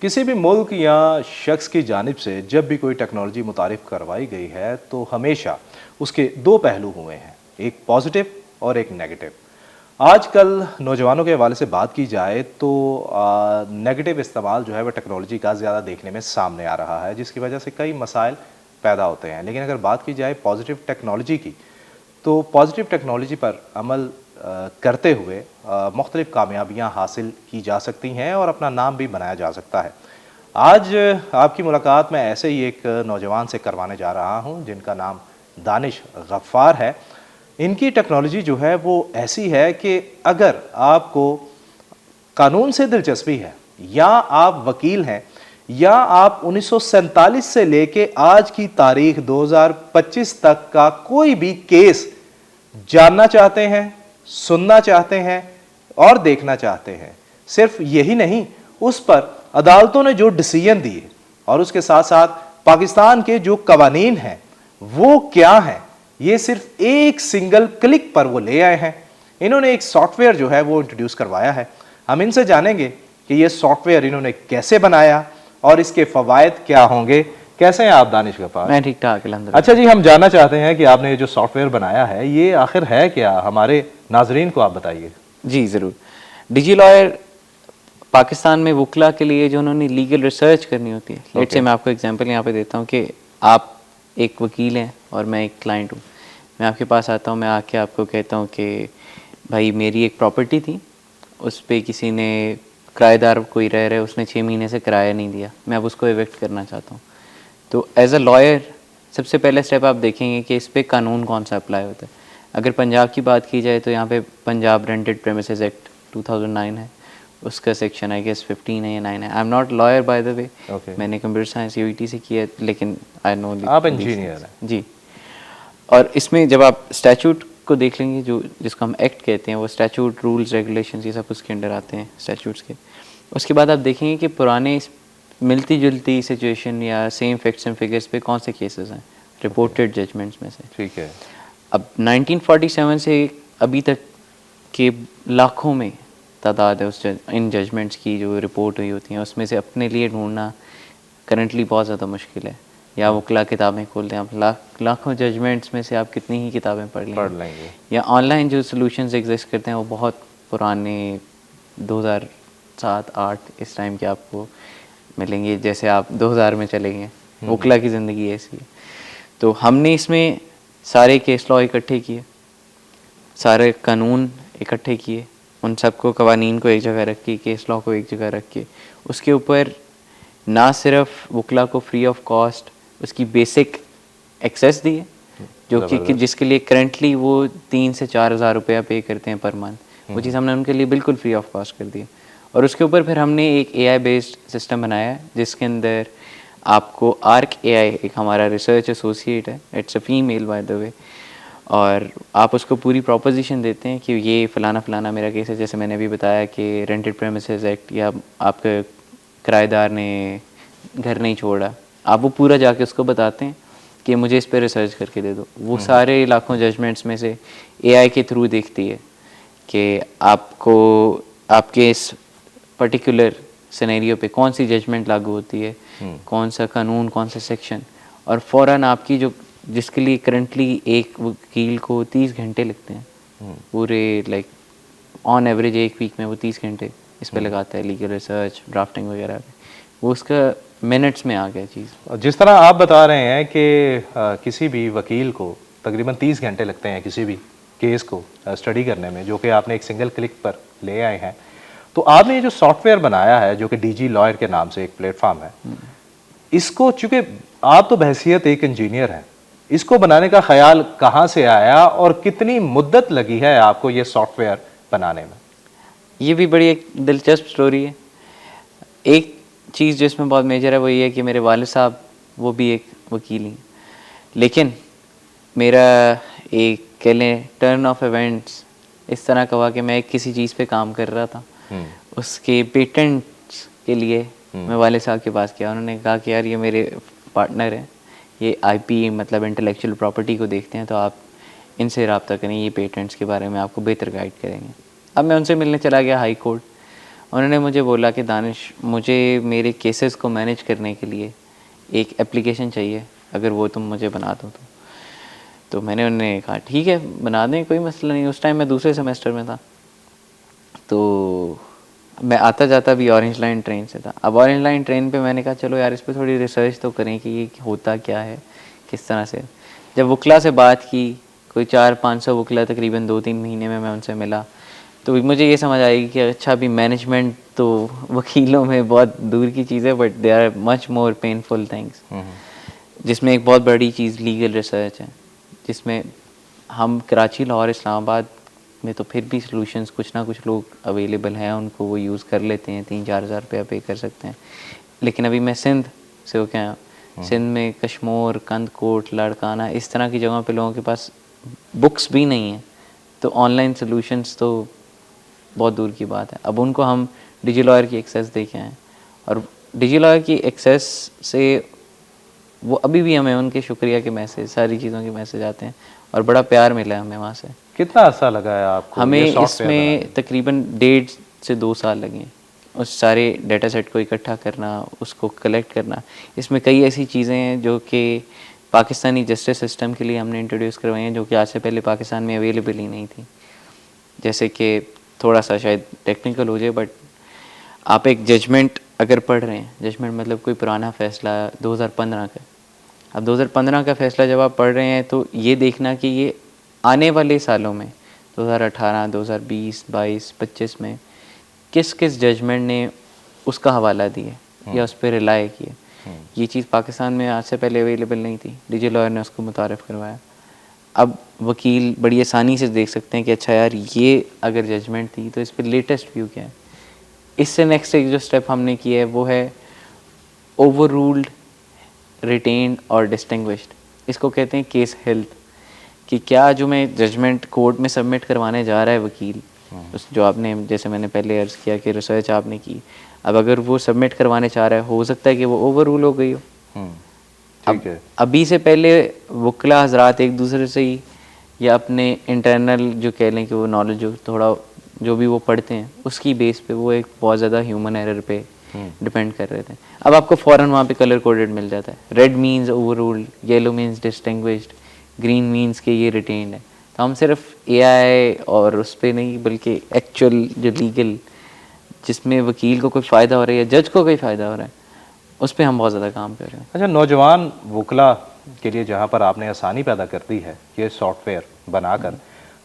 किसी भी मुल्क या शख्स की जानिब से जब भी कोई टेक्नोलॉजी मुतारिफ करवाई गई है तो हमेशा उसके दो पहलू हुए हैं, एक पॉजिटिव और एक नेगेटिव। आजकल नौजवानों के हवाले से बात की जाए तो नेगेटिव इस्तेमाल जो है वह टेक्नोलॉजी का ज़्यादा देखने में सामने आ रहा है, जिसकी वजह से कई मसाइल पैदा होते हैं। लेकिन अगर बात की जाए पॉजिटिव टेक्नोलॉजी की, तो पॉजिटिव टेक्नोलॉजी पर अमल करते हुए मुख्तलिफ कामयाबियाँ हासिल की जा सकती हैं और अपना नाम भी बनाया जा सकता है। आज आपकी मुलाकात मैं ऐसे ही एक नौजवान से करवाने जा रहा हूँ जिनका नाम दानिश गफ़्फ़ार है। इनकी टेक्नोलॉजी जो है वो ऐसी है कि अगर आपको कानून से दिलचस्पी है या आप वकील हैं या आप 1947 से लेके आज की तारीख 2025 तक का कोई भी केस जानना चाहते हैं, सुनना चाहते हैं और देखना चाहते हैं, सिर्फ यही नहीं, उस पर अदालतों ने जो डिसीजन दिए और उसके साथ साथ पाकिस्तान के जो कवानीन हैं वो क्या हैं, ये सिर्फ एक सिंगल क्लिक पर वो ले आए हैं। इन्होंने एक सॉफ्टवेयर जो है वो इंट्रोड्यूस करवाया है। हम इनसे जानेंगे कि ये सॉफ्टवेयर इन्होंने कैसे बनाया और इसके फ़वाइद क्या होंगे। कैसे हैं आप दानिश गफ़्फ़ार? मैं ठीक ठाक अल्हम्दुलिल्लाह। अच्छा जी, हम जानना चाहते हैं कि आपने ये जो सॉफ्टवेयर बनाया है ये आखिर है क्या, हमारे नाजरीन को आप बताइए। जी ज़रूर। डिजी लॉयर पाकिस्तान में वकला के लिए जो उन्होंने लीगल रिसर्च करनी होती है, लेट्स से मैं आपको एग्जांपल यहाँ पे देता हूँ कि आप एक वकील हैं और मैं एक क्लाइंट हूँ। मैं आपके पास आता हूँ, मैं आके आपको कहता हूँ कि भाई मेरी एक प्रॉपर्टी थी, उस पर किसी ने किराएदार कोई रह रहा है, उसने 6 महीने से किराया नहीं दिया, मैं अब उसको इविक्ट करना चाहता हूँ। तो एज अ लॉयर सबसे पहले स्टेप आप देखेंगे कि इस पर कानून कौन सा अप्लाई होता है। अगर पंजाब की बात की जाए तो यहाँ पे पंजाब रेंटेड प्रेमिसेस एक्ट 2009 है, उसका सेक्शन आई गेस 15 है या 9 है। I am not lawyer by the way, मैंने कंप्यूटर साइंस यूईटी से किया, लेकिन आई नो आप इंजीनियर हैं जी। और इसमें जब आप स्टैचूट को देख लेंगे, जो जिसको हम एक्ट कहते हैं, वो स्टैचूट रूल्स रेगुलेशन ये सब उसके अंडर आते हैं स्टैचूट्स के। उसके बाद आप देखेंगे कि पुराने मिलती जुलती सिचुएशन या सेम फैक्ट्स एंड फिगर्स पे कौन से केसेस हैं रिपोर्टेड जजमेंट्स में से। ठीक है। अब 1947 से अभी तक के लाखों में तादाद है उस इन जजमेंट्स की जो रिपोर्ट हुई होती हैं, उसमें से अपने लिए ढूंढना करंटली बहुत ज़्यादा मुश्किल है। या वकला किताबें खोलते हैं आप, लाखों जजमेंट्स में से आप कितनी ही किताबें पढ़ लेंगे। या ऑनलाइन जो सोल्यूशंस एग्जिस्ट करते हैं वो बहुत पुराने 2007-8 इस टाइम के आपको मिलेंगे, जैसे आप 2000 में चले गए। वकला की ज़िंदगी ऐसी है। तो हमने इसमें सारे केस लॉ इकट्ठे किए, सारे कानून इकट्ठे किए, उन सबको कवानीन को एक जगह रख के, केस लॉ को एक जगह रख के, उसके ऊपर ना सिर्फ वकला को फ्री ऑफ कॉस्ट उसकी बेसिक एक्सेस दी है, जो कि जिसके लिए करंटली वो 3 से 4 हज़ार रुपया पे करते हैं पर मंथ, वो चीज़ हमने उनके लिए बिल्कुल फ्री ऑफ कॉस्ट कर दी है। और उसके ऊपर फिर हमने एक AI बेस्ड सिस्टम बनाया है जिसके अंदर आपको आर्क AI, एक हमारा रिसर्च एसोसिएट है, it's a female by the way, और आप उसको पूरी प्रॉपोजिशन देते हैं कि ये फ़लाना फ़लाना मेरा केस है। जैसे मैंने अभी बताया कि रेंटेड प्रेमिसेस एक्ट, या आपके किराएदार ने घर नहीं छोड़ा, आप वो पूरा जाके उसको बताते हैं कि मुझे इस पर रिसर्च करके दे दो। वो सारे लाखों जजमेंट्स में से AI के थ्रू देखती है कि आपको आपके इस पर्टिकुलर सिनेरियो पे कौन सी जजमेंट लागू होती है, कौन सा कानून, कौन सा सेक्शन, और फ़ौरन आपकी जो जिसके लिए करंटली एक वकील को 30 घंटे लगते हैं पूरे, लाइक ऑन एवरेज एक वीक में वो 30 घंटे इस पे लगाता है लीगल रिसर्च, ड्राफ्टिंग वगैरह पे, वो उसका मिनट्स में आ गया चीज़। जिस तरह आप बता रहे हैं कि किसी भी वकील को तकरीबन 30 घंटे लगते हैं किसी भी केस को स्टडी करने में, जो कि आपने एक सिंगल क्लिक पर ले आए हैं, तो आपने ये जो सॉफ्टवेयर बनाया है जो कि डिजी लॉयर के नाम से एक प्लेटफॉर्म है, इसको चूँकि आप तो बहैसियत एक इंजीनियर हैं, इसको बनाने का ख्याल कहाँ से आया और कितनी मुद्दत लगी है आपको ये सॉफ्टवेयर बनाने में? ये भी बड़ी एक दिलचस्प स्टोरी है। एक चीज़ जो इसमें बहुत मेजर है वो ये है कि मेरे वालिद साहब वो भी एक वकील हैं, लेकिन मेरा एक कह लें टर्न ऑफ इवेंट्स इस तरह का हुआ कि मैं किसी चीज़ पे काम कर रहा था, उसके पेटेंट्स के लिए मैं वालिद साहब के पास गया। उन्होंने कहा कि यार ये मेरे पार्टनर हैं, ये IP मतलब इंटेलेक्चुअल प्रॉपर्टी को देखते हैं, तो आप इनसे रब्ता करें, ये पेटेंट्स के बारे में आपको बेहतर गाइड करेंगे। अब मैं उनसे मिलने चला गया हाई कोर्ट, उन्होंने मुझे बोला कि दानिश, मुझे मेरे केसेस को मैनेज करने के लिए एक एप्लीकेशन चाहिए, अगर वो तुम मुझे बना दो तो मैंने उन्हें कहा ठीक है बना दें, कोई मसला नहीं। उस टाइम मैं दूसरे सेमेस्टर में था, तो मैं आता जाता भी ऑरेंज लाइन ट्रेन से था। अब ऑरेंज लाइन ट्रेन पे मैंने कहा चलो यार इस पर थोड़ी रिसर्च तो करें कि ये होता क्या है, किस तरह से। जब वकला से बात की, कोई 400-500 वकला तकरीबन 2-3 महीने में मैं उनसे मिला, तो मुझे ये समझ आई कि अच्छा अभी मैनेजमेंट तो वकीलों में बहुत दूर की चीज़ है, but they are much more painful things, जिसमें एक बहुत बड़ी चीज़ लीगल रिसर्च है, जिसमें हम कराची, लाहौर, इस्लामाबाद में तो फिर भी सॉल्यूशंस कुछ ना कुछ लोग अवेलेबल हैं, उनको वो यूज़ कर लेते हैं, 3-4 हज़ार रुपया पे कर सकते हैं। लेकिन अभी मैं सिंध से होके आया, सिंध में कश्मोर, कंदकोट, लाड़काना, इस तरह की जगहों पे लोगों के पास बुक्स भी नहीं हैं, तो ऑनलाइन सॉल्यूशंस तो बहुत दूर की बात है। अब उनको हम डिजिलॉयर की एक्सेस दे के आए, और डिजिलॉयर की एक्सेस से वो अभी भी हमें उनके शुक्रिया के मैसेज, सारी चीज़ों के मैसेज आते हैं, और बड़ा प्यार मिला है हमें वहाँ से। कितना अर्सा लगा है आपको हमें ये सॉफ्टवेयर बनाने इसमें तकरीबन 1.5 से 2 साल लगे हैं, उस सारे डेटा सेट को इकट्ठा करना, उसको कलेक्ट करना। इसमें कई ऐसी चीज़ें हैं जो कि पाकिस्तानी जस्टिस सिस्टम के लिए हमने इंट्रोड्यूस करवाई हैं, जो कि आज से पहले पाकिस्तान में अवेलेबल ही नहीं थी। जैसे कि थोड़ा सा शायद टेक्निकल हो जाए, बट आप एक जजमेंट अगर पढ़ रहे हैं, जजमेंट मतलब कोई पुराना फ़ैसला 2015 का, अब 2015 का फ़ैसला जब आप पढ़ रहे हैं तो ये देखना कि ये आने वाले सालों में 2018, 2020, 22, 25 में किस किस जजमेंट ने उसका हवाला दिया या उस पर रिलाय किया। ये चीज़ पाकिस्तान में आज से पहले अवेलेबल नहीं थी, डिजिलॉयर ने उसको मुतारिफ़ करवाया। अब वकील बड़ी आसानी से देख सकते हैं कि अच्छा यार ये अगर जजमेंट थी तो इस पर लेटेस्ट व्यू क्या है। इससे नेक्स्ट एक जो स्टेप हमने किया है वो है ओवर रूल्ड, रिटेन्ड और डिस्टिंग्विश्ड। इसको कहते हैं केस हेल्थ, कि क्या जो मैं जजमेंट कोर्ट में सबमिट करवाने जा रहा है वकील, उस जो आपने, जैसे मैंने पहले अर्ज़ किया कि रिसर्च आपने की, अब अगर वो सबमिट करवाने चाह रहा है, हो सकता है कि वो ओवर रूल हो गई हो। ठीक है। अभी से पहले वकला हजरात एक दूसरे से ही या अपने इंटरनल जो कह लें कि वो नॉलेज जो थोड़ा जो भी वो पढ़ते हैं उसकी बेस पे वो एक बहुत ज़्यादा ह्यूमन एरर पे डिपेंड कर रहे थे। अब आपको फ़ौरन वहाँ पे कलर कोडेड मिल जाता है, red means over ruled, yellow means distinguished, green means के ये रिटेन्ड है। तो हम सिर्फ एआई और उस पर नहीं, बल्कि एक्चुअल जो लीगल जिसमें वकील को कोई फ़ायदा हो रहा है या जज को कोई फ़ायदा हो रहा है, उस पर हम बहुत ज़्यादा काम कर रहे हैं। अच्छा, नौजवान वकला के लिए जहाँ पर आपने आसानी पैदा कर दी है ये सॉफ्टवेयर बनाकर,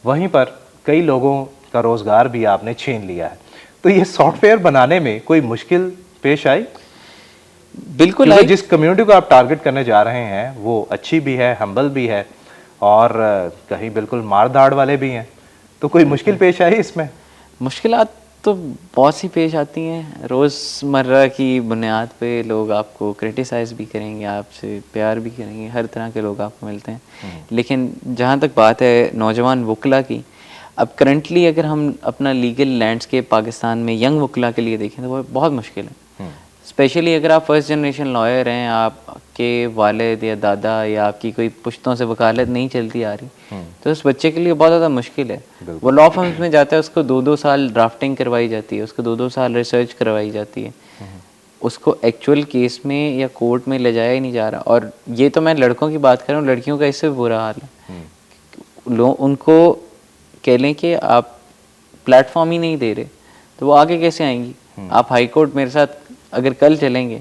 वहीं पर कई लोगों का रोज़गार भी आपने छीन लिया है। तो ये सॉफ्टवेयर बनाने में कोई मुश्किल पेश आई? बिल्कुल क्योंकि आई। जिस कम्युनिटी को आप टारगेट करने जा रहे हैं वो अच्छी भी है, हम्बल भी है, और कहीं बिल्कुल मार धाड़ वाले भी हैं, तो कोई मुश्किल पेश आई इसमें? मुश्किलात तो बहुत सी पेश आती हैं, रोज़मर्रा की बुनियाद पे लोग आपको क्रिटिसाइज़ भी करेंगे, आपसे प्यार भी करेंगे, हर तरह के लोग आपको मिलते हैं। लेकिन जहाँ तक बात है नौजवान वकला की, अब करंटली अगर हम अपना लीगल लैंडस्केप पाकिस्तान में यंग वकला के लिए देखें तो वो बहुत मुश्किल है। स्पेशली अगर आप फर्स्ट जनरेशन लॉयर हैं, आपके वालिद या दादा या आपकी कोई पुश्तों से वकालत नहीं चलती आ रही, तो उस बच्चे के लिए बहुत ज़्यादा मुश्किल है। वो लॉ फर्म्स में जाता है, उसको 2-2 साल ड्राफ्टिंग करवाई जाती है, उसको 2-2 साल रिसर्च करवाई जाती है, उसको एक्चुअल केस में या कोर्ट में ले जाया ही नहीं जा रहा। और ये तो मैं लड़कों की बात कर रहा हूँ, लड़कियों का इससे बुरा हाल है। उनको कह लें कि आप प्लेटफॉर्म ही नहीं दे रहे तो वो आगे कैसे आएंगी। आप हाई कोर्ट मेरे साथ अगर कल चलेंगे,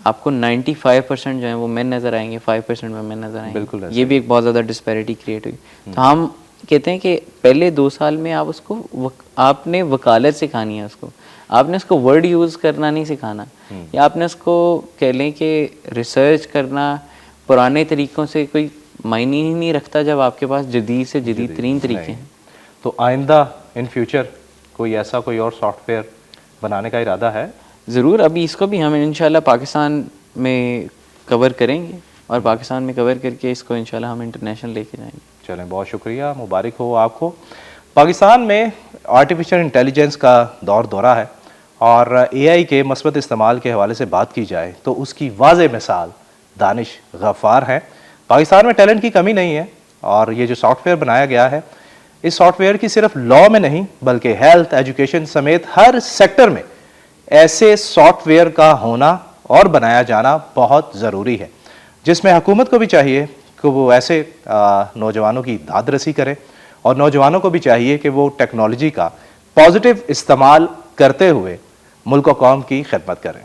आपको 95% जो है वो मेन नज़र आएंगे, 5% में मेन नज़र आएंगे। बिल्कुल ये भी एक बहुत ज़्यादा डिस्पैरिटी क्रिएट हुई। तो हम कहते हैं कि पहले 2 साल में आप उसको आपने वकालत सिखानी है, उसको आपने उसको वर्ड यूज़ करना नहीं सिखाना, या आपने उसको कह लें कि रिसर्च करना पुराने तरीक़ों से कोई मायने ही नहीं रखता जब आपके पास जदीद से जदीद तरीन तरीके हैं। तो आइंदा इन फ्यूचर कोई ऐसा कोई और सॉफ्टवेयर बनाने का इरादा है? ज़रूर, अभी इसको भी हम इंशाल्लाह पाकिस्तान में कवर करेंगे, और पाकिस्तान में कवर करके इसको इंशाल्लाह हम इंटरनेशनल लेके जाएंगे। चलें, बहुत शुक्रिया, मुबारक हो आपको। पाकिस्तान में आर्टिफिशियल इंटेलिजेंस का दौर दौरा है, और एआई के मस्बत इस्तेमाल के हवाले से बात की जाए तो उसकी वाज़ेह मिसाल दानिश गफ़ार है। पाकिस्तान में टैलेंट की कमी नहीं है, और ये जो सॉफ्टवेयर बनाया गया है इस सॉफ्टवेयर की सिर्फ लॉ में नहीं बल्कि हेल्थ, एजुकेशन समेत हर सेक्टर में ऐसे सॉफ्टवेयर का होना और बनाया जाना बहुत ज़रूरी है, जिसमें हुकूमत को भी चाहिए कि वो ऐसे नौजवानों की दादरसी करे और नौजवानों को भी चाहिए कि वो टेक्नोलॉजी का पॉजिटिव इस्तेमाल करते हुए मुल्क और कौम की खिदमत करें।